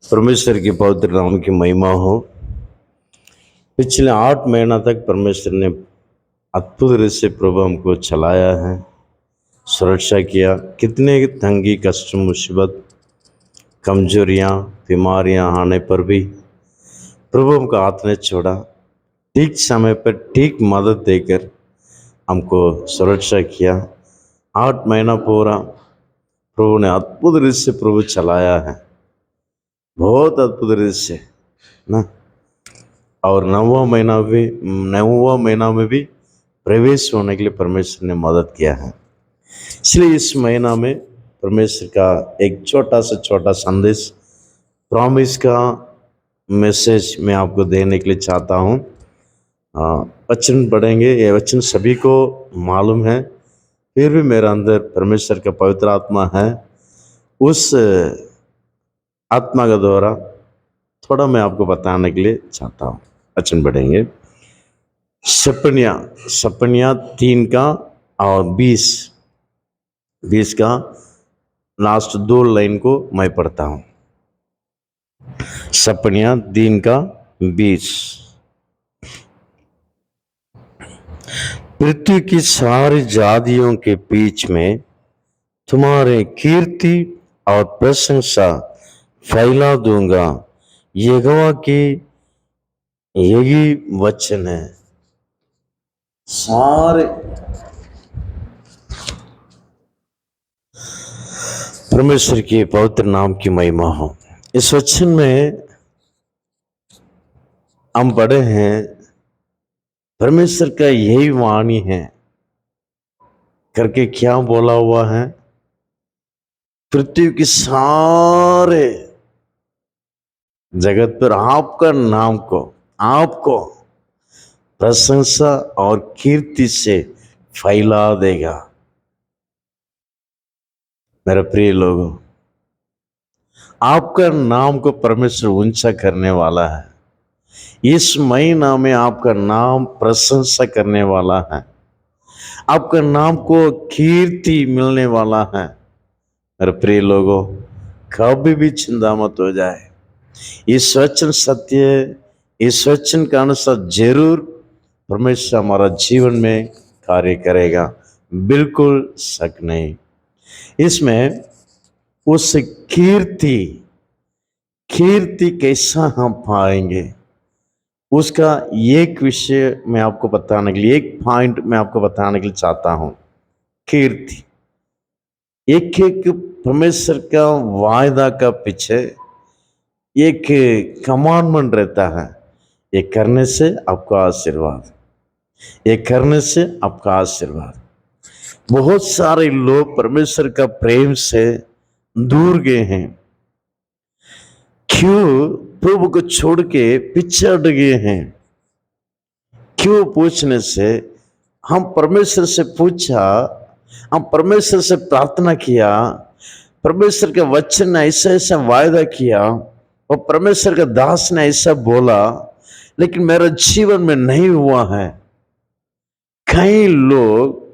परमेश्वर की पवित्र नाम की महिमा हो। पिछले 8 महीना तक परमेश्वर ने अद्भुत रीति से प्रभु हमको चलाया है, सुरक्षा किया। कितने तंगी, कष्ट, मुसीबत, कमजोरियाँ, बीमारियाँ आने पर भी प्रभु हमको हाथ ने छोड़ा। ठीक समय पर ठीक मदद देकर हमको सुरक्षा किया। 8 महीना पूरा प्रभु ने अद्भुत रीति से प्रभु चलाया है, बहुत अद्भुत रीति से ना। और 9वां महीना में भी प्रवेश होने के लिए परमेश्वर ने मदद किया है। इसलिए इस महीना में परमेश्वर का एक छोटा से छोटा संदेश, प्रॉमिस का मैसेज मैं आपको देने के लिए चाहता हूँ। वचन पढ़ेंगे, ये वचन सभी को मालूम है, फिर भी मेरे अंदर परमेश्वर का पवित्र आत्मा है। उस आत्मा के द्वारा थोड़ा मैं आपको बताने के लिए चाहता हूँ। वचन पढ़ेंगे, सपनिया 3 का और 20 का लास्ट 2 लाइन को मैं पढ़ता हूँ। सपनिया 3 का 20। पृथ्वी की सारी जातियों के बीच में तुम्हारे कीर्ति और प्रशंसा फैला दूंगा। यहोवा की यही वचन है। सारे परमेश्वर के पवित्र नाम की महिमा हो। इस वचन में हम पढ़े हैं, परमेश्वर का यही वाणी है करके क्या बोला हुआ है। पृथ्वी के सारे जगत पर आपको प्रशंसा और कीर्ति से फैला देगा। मेरे प्रिय लोगों, आपका नाम को परमेश्वर ऊंचा करने वाला है। इस महीना में आपका नाम प्रशंसा करने वाला है, आपका नाम को कीर्ति मिलने वाला है। मेरे प्रिय लोगों, कभी भी चिंता मत हो जाए। इस वचन सत्य है, इस वचन के अनुसार जरूर परमेश्वर हमारा जीवन में कार्य करेगा, बिल्कुल शक नहीं। इसमें उस कीर्ति कैसा हम पाएंगे, उसका एक विषय मैं आपको बताने के लिए, एक पॉइंट मैं आपको बताने के लिए चाहता हूं। कीर्ति एक परमेश्वर का वायदा का पीछे एक कमांडमेंट रहता है। ये करने से आपका आशीर्वाद, ये करने से आपका आशीर्वाद। बहुत सारे लोग परमेश्वर का प्रेम से दूर गए हैं। क्यों? प्रभु को छोड़ के पीछे हट गए हैं। क्यों पूछने से, हम परमेश्वर से पूछा, हम परमेश्वर से प्रार्थना किया, परमेश्वर के वचन ने ऐसा ऐसा वायदा किया और परमेश्वर के दास ने ऐसा बोला, लेकिन मेरा जीवन में नहीं हुआ है। कई लोग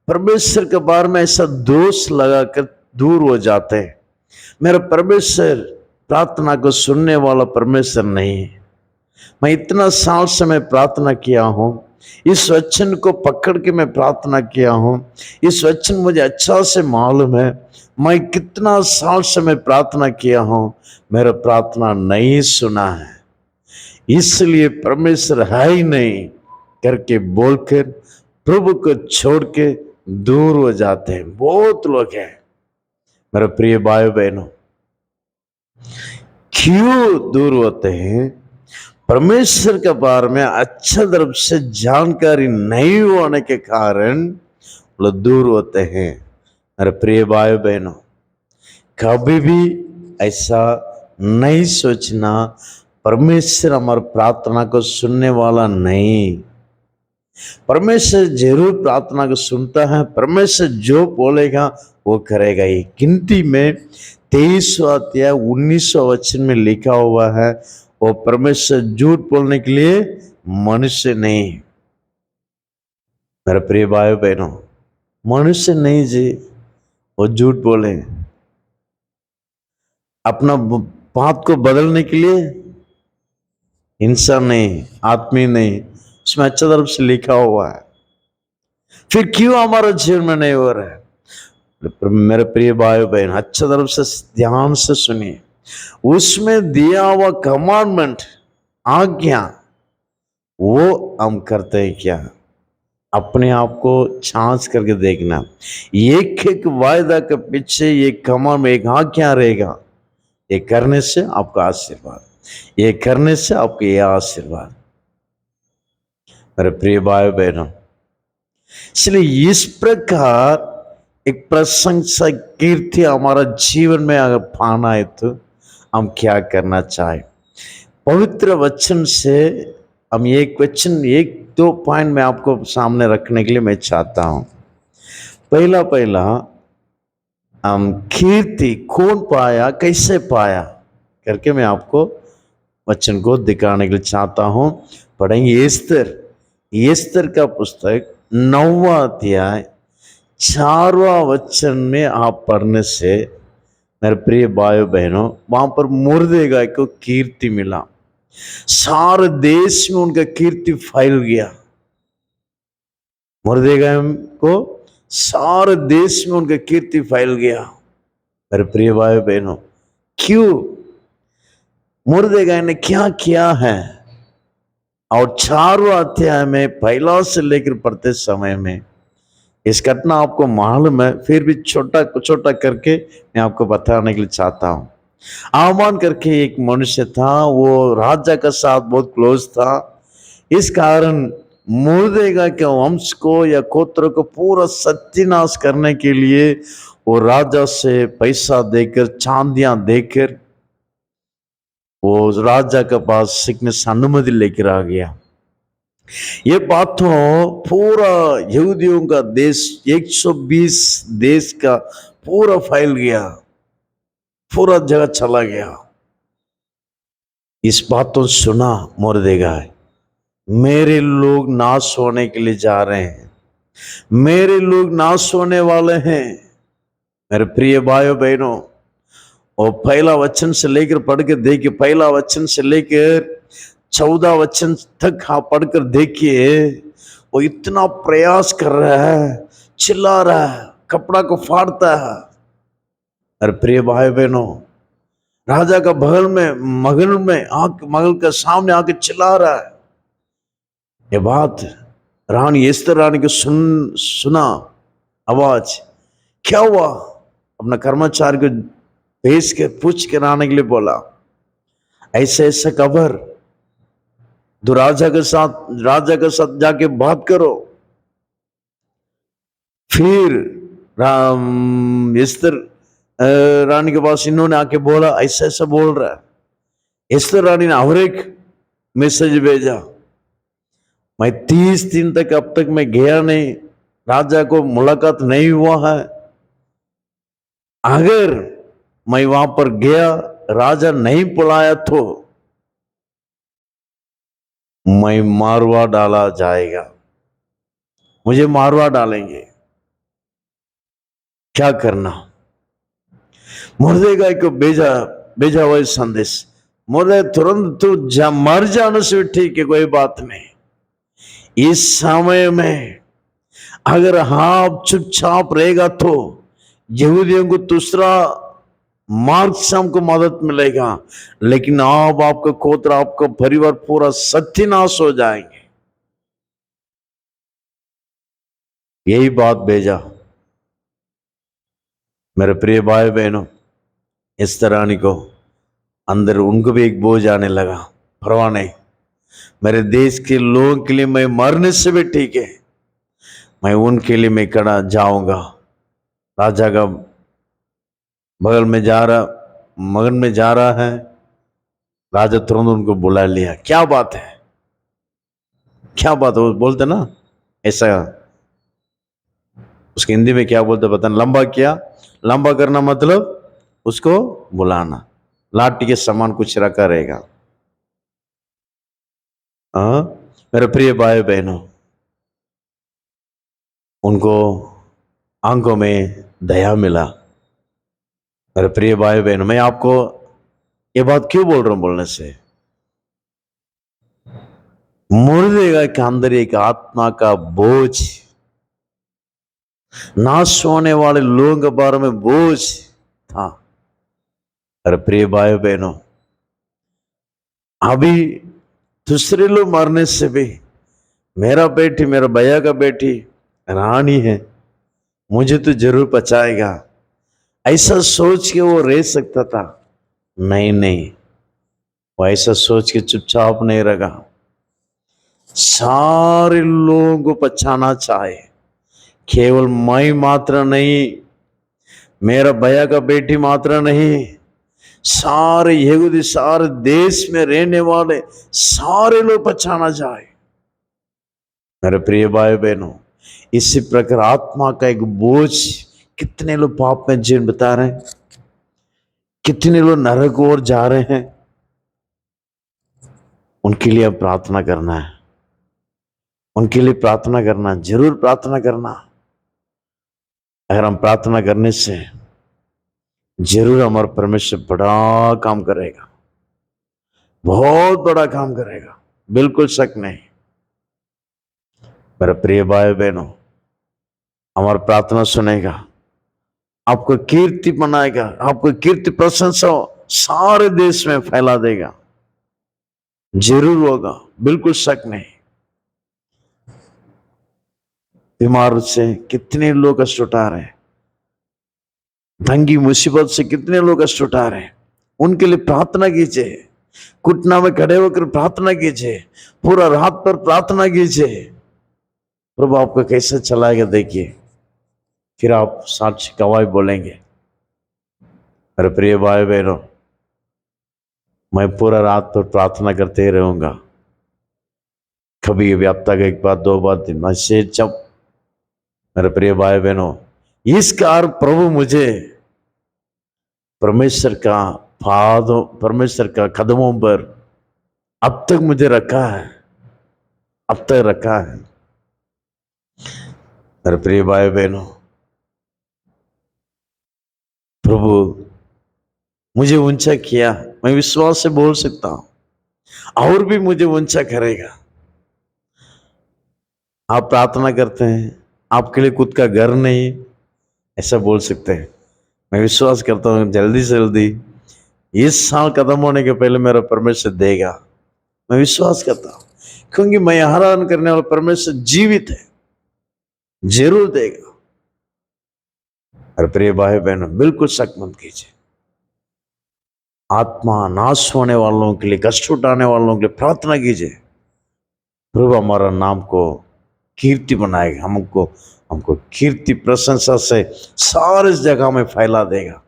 परमेश्वर के बारे में ऐसा दोष लगाकर दूर हो जाते हैं। मेरा परमेश्वर प्रार्थना को सुनने वाला परमेश्वर नहीं है। मैं इतना साल से मैं प्रार्थना किया हूं, इस वचन को पकड़ के मैं प्रार्थना किया हूं, इस वचन मुझे अच्छा से मालूम है। मैं कितना साल से मैं प्रार्थना किया हूं, मेरा प्रार्थना नहीं सुना है, इसलिए परमेश्वर है ही नहीं करके बोलकर प्रभु को छोड़ के दूर हो जाते हैं। बहुत लोग हैं। मेरे प्रिय भाई बहनों, क्यों दूर होते हैं? परमेश्वर के बारे में अच्छा तरह से जानकारी नहीं होने के कारण लोग दूर होते हैं। मेरे प्रिय भाई बहनों, कभी भी ऐसा नहीं सोचना परमेश्वर हमारी प्रार्थना को सुनने वाला नहीं। परमेश्वर जरूर प्रार्थना को सुनता है। परमेश्वर जो बोलेगा वो करेगा ही। गिनती में 23वां अध्याय 19वां वचन में लिखा हुआ है, वो परमेश्वर झूठ बोलने के लिए मनुष्य नहीं। मेरे प्रिय भाई बहनों, मनुष्य नहीं जी, वो झूठ बोले। अपना बात को बदलने के लिए इंसान नहीं, आदमी नहीं, उसमें अच्छा तरफ से लिखा हुआ है। फिर क्यों हमारा जीवन में नहीं हो रहा है? मेरे प्रिय भाई बहन, अच्छा तरफ से ध्यान से सुनिए। उसमें दिया हुआ कमांडमेंट, आज्ञा, वो हम करते हैं क्या? अपने आप को जांच करके देखना। एक एक वायदा के पीछे ये कमांड, एक आज्ञा रहेगा। ये करने से आपका आशीर्वाद, ये करने से आपके ये आशीर्वाद। मेरे प्रिय भाई बहनों, इसलिए इस प्रकार एक प्रशंसा कीर्ति हमारा जीवन में अगर पाना है तो हम क्या करना चाहे? पवित्र वचन से हम एक वचन, एक दो पॉइंट मैं आपको सामने रखने के लिए मैं चाहता हूं। पहला पहला हम कीर्ति कौन पाया, कैसे पाया करके मैं आपको वचन को दिखाने के लिए चाहता हूं। पढ़ेंगे एस्तर का पुस्तक 9वां अध्याय 4वां वचन में आप पढ़ने से मेरे प्रिय भाइयों बहनों, वहां पर मुर्देगाय को कीर्ति मिला। सारे देश में उनका कीर्ति फैल गया। मुर्देगाय को सारे देश में उनका कीर्ति फैल गया। मेरे प्रिय भाइयों बहनों, क्यों? मुर्देगाय ने क्या किया है? और 4वां अध्याय में पहला से लेकर पढ़ते समय में इस घटना आपको मालूम है, फिर भी छोटा छोटा करके मैं आपको बताने के लिए चाहता हूं। आमान करके एक मनुष्य था, वो राजा का साथ बहुत क्लोज था। इस कारण मुर्देगाय के वंश को या गोत्र को पूरा सत्यानाश करने के लिए वो राजा से पैसा देकर, चांदियां देकर वो राजा के पास सीखने से अनुमति लेकर आ गया। ये बातों पूरा यहूदियों का देश, 120 देश का पूरा फैल गया, पूरा जगह चला गया। इस बातों सुना मुर्देगाय, मेरे लोग नाश होने के लिए जा रहे हैं, मेरे लोग नाश होने वाले हैं। मेरे प्रिय भाइयों बहनों, और पहला वचन से लेकर पढ़ के देखिए, पहला वचन से लेकर 14 वचन तक आप पढ़कर देखिए। वो इतना प्रयास कर रहा है, चिल्ला रहा है, कपड़ा को फाड़ता है। अरे प्रिय भाई बहनों, राजा का बगल में मगल के सामने आके चिल्ला रहा है। ये बात रानी एस्तर रानी को सुना आवाज, क्या हुआ? अपना कर्मचारी को भेज के पूछ के आने के लिए बोला, ऐसे ऐसे खबर, तो राजा के साथ जाके बात करो। फिर एस्तर रानी के पास इन्होंने आके बोला, ऐसा ऐसा बोल रहा है। एस्तर रानी ने और एक मैसेज भेजा, मैं 30 दिन तक अब तक मैं गया नहीं, राजा को मुलाकात नहीं हुआ है। अगर मैं वहां पर गया, राजा नहीं बुलाया तो मैं मारवा डाला जाएगा, मुझे मारवा डालेंगे। क्या करना? मुर्देगाय को भेजा हुआ संदेश, मुर्दे तुरंत तू मर जाने से ठीक है, कोई बात नहीं। इस समय में अगर आप चुपचाप रहेगा तो यहूदियों को दूसरा मार्ग से हमको मदद मिलेगा, लेकिन आप, आपका गोत्र, आपका परिवार पूरा सत्यानाश हो जाएंगे। यही बात भेजा। मेरे प्रिय भाई बहनों, एस्तर रानी को अंदर उनको भी एक बोझ आने लगा, परवाह नहीं, मेरे देश के लोगों के लिए मैं मरने से भी ठीक है, मैं उनके लिए मैं खड़ा जाऊंगा। राजा का मगन में जा रहा है। राजा तुरंत उनको बुला लिया। क्या बात है, क्या बात है? वो बोलते ना ऐसा, उसकी हिंदी में क्या बोलते पता नहीं, लंबा किया, लंबा करना मतलब उसको बुलाना, लाठी के समान कुछ रखा रहेगा। हाँ मेरे प्रिय भाई बहनों, उनको आंखों में दया मिला। मेरे प्रिय भाई बहनों, मैं आपको ये बात क्यों बोल रहा हूं बोलने से? मुर्दे के अंदर एक आत्मा का बोझ, नाश होने वाले लोगों के बारे में बोझ था। अरे प्रिय भाई बहनों, अभी दूसरे लोग मरने से भी मेरा बेटी, मेरा भैया का बेटी रानी है, मुझे तो जरूर बचाएगा, ऐसा सोच के वो रह सकता था। नहीं नहीं, वो ऐसा सोच के चुपचाप नहीं रहा, सारे लोगों को बचाना चाहे। केवल मैं मात्र नहीं, मेरा भैया का बेटी मात्र नहीं, सारे यहूदी, सारे देश में रहने वाले सारे लोग बचाना चाहे। मेरे प्रिय भाई बहनों, इसी प्रकार आत्मा का एक बोझ, कितने लोग पाप में जीवन बिता रहे हैं, कितने लोग नरक की ओर जा रहे हैं, उनके लिए अब प्रार्थना करना है, उनके लिए प्रार्थना करना, जरूर प्रार्थना करना। अगर हम प्रार्थना करने से जरूर हमारा परमेश्वर बड़ा काम करेगा, बहुत बड़ा काम करेगा, बिल्कुल शक नहीं। मेरे प्रिय भाई बहनों, हमारी प्रार्थना सुनेगा, आपको कीर्ति बनाएगा, आपको कीर्ति प्रशंसा सारे देश में फैला देगा, जरूर होगा, बिल्कुल शक नहीं। बीमार से कितने लोग कष्ट उठा रहे हैं, तंगी मुसीबत से कितने लोग कष्ट उठा रहे हैं, उनके लिए प्रार्थना कीजिए, घुटना में खड़े होकर प्रार्थना कीजिए, पूरा रात पर प्रार्थना कीजिए। प्रभु आपको कैसे चलाएगा देखिए, फिर आप साक्षी गवाही बोलेंगे। मेरे प्रिय भाई बहनों, मैं पूरा रात पर प्रार्थना करते ही रहूंगा, कभी भी हफ्ता का एक बार, दो बार, दिन में से जब। मेरे प्रिय भाई बहनों, इस कार प्रभु मुझे परमेश्वर का पादों, परमेश्वर का कदमों पर अब तक मुझे रखा है, अब तक रखा है। मेरे प्रिय भाई बहनों, प्रभु मुझे ऊंचा किया, मैं विश्वास से बोल सकता हूं और भी मुझे ऊंचा करेगा। आप प्रार्थना करते हैं, आपके लिए खुद का घर नहीं, ऐसा बोल सकते हैं। मैं विश्वास करता हूँ जल्दी से जल्दी इस साल खत्म होने के पहले मेरा परमेश्वर देगा, मैं विश्वास करता हूँ, क्योंकि मैं हैरान करने वाला परमेश्वर जीवित है, जरूर देगा। और प्रिय भाई बहनों, बिल्कुल शक मत कीजिए। आत्मा नाश होने वालों के लिए, कष्ट उठाने वालों के लिए प्रार्थना कीजिए। प्रभु हमारा नाम को कीर्ति बनाएगा, हमको हमको कीर्ति प्रशंसा से सारे जगह में फैला देगा।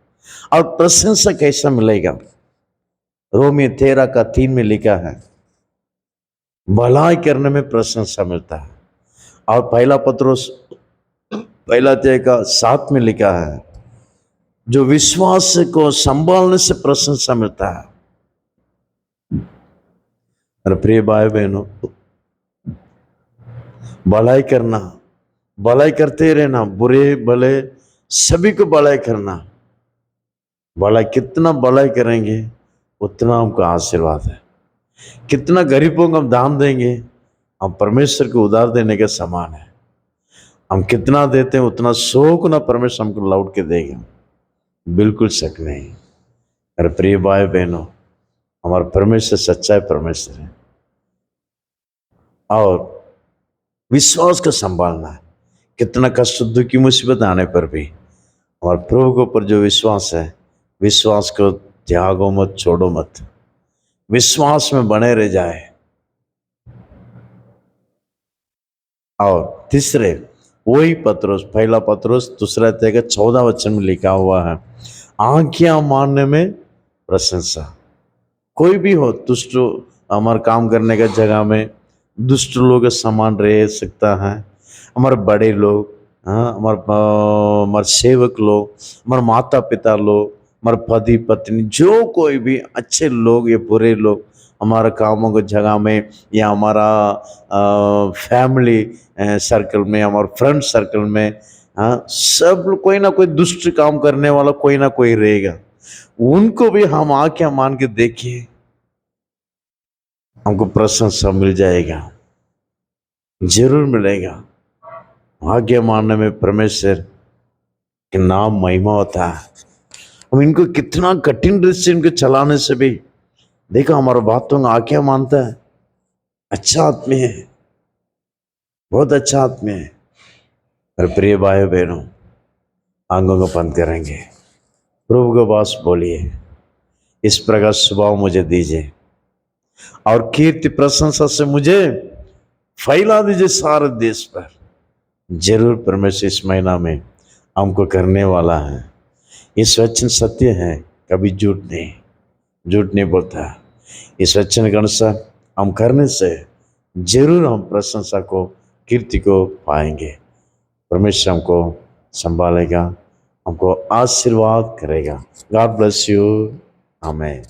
और प्रशंसा कैसा मिलेगा? रोमी 13:3 में लिखा है, भलाई करने में प्रशंसा मिलता है। और पहला पत्रोस 1:7 में लिखा है, जो विश्वास को संभालने से प्रशंसा मिलता है। और प्रिय भाई बहनों, भलाई करना, भलाई करते रहना, बुरे भले सभी को भलाई करना। भलाई कितना भलाई करेंगे उतना हमको आशीर्वाद है। कितना गरीबों को हम दान देंगे, हम परमेश्वर को उधार देने के समान है। हम कितना देते हैं उतना 100 गुना परमेश्वर हमको लौट के देगा, बिल्कुल शक नहीं। अरे प्रिय भाई बहनों, हमारा परमेश्वर सच्चा परमेश्वर है, और विश्वास को संभालना है। कितना कष्ट, दुख की मुसीबत आने पर भी हमारे प्रभु के ऊपर जो विश्वास है, विश्वास को त्यागो मत, छोड़ो मत, विश्वास में बने रह जाए। और तीसरे वही पत्रोस, पहला पत्रोस 2:14 में लिखा हुआ है, आज्ञा मानने में प्रशंसा। कोई भी हो, दुष्ट हमारे काम करने का जगह में दुष्ट लोग के समान रह सकता है, हमारे बड़े लोग, हाँ, हमारे सेवक लोग, हमारे माता पिता लोग, हमारे पति पत्नी, जो कोई भी अच्छे लोग या बुरे लोग हमारे कामों के जगह में, या हमारा फैमिली सर्कल में, हमारे फ्रेंड सर्कल में, हाँ, सब कोई ना कोई दुष्ट काम करने वाला कोई ना कोई रहेगा। उनको भी हम आज्ञा मान के देखिए, हमको प्रशंसा मिल जाएगा, जरूर मिलेगा। आज्ञा मानने में परमेश्वर के नाम महिमा होता है। हम इनको कितना कठिन दृश्य इनको चलाने से भी देखा हमारा बातों का आज्ञा मानता है। अच्छा आदमी है, बहुत अच्छा आदमी है। मेरे प्रिय भाइयों बहनों, आंखों को बंद करेंगे, प्रभु के पास बोलिए, इस प्रकार स्वभाव मुझे दीजिए और कीर्ति प्रशंसा से मुझे फैला दीजिए सारे देश पर। जरूर परमेश्वर इस महीना में हमको करने वाला है। इस वचन सत्य है, कभी झूठ नहीं बोलता। इस वचन के अनुसार हम करने से जरूर हम प्रशंसा को, कीर्ति को पाएंगे। परमेश्वर हमको संभालेगा, हमको आशीर्वाद करेगा। God bless you. आमीन।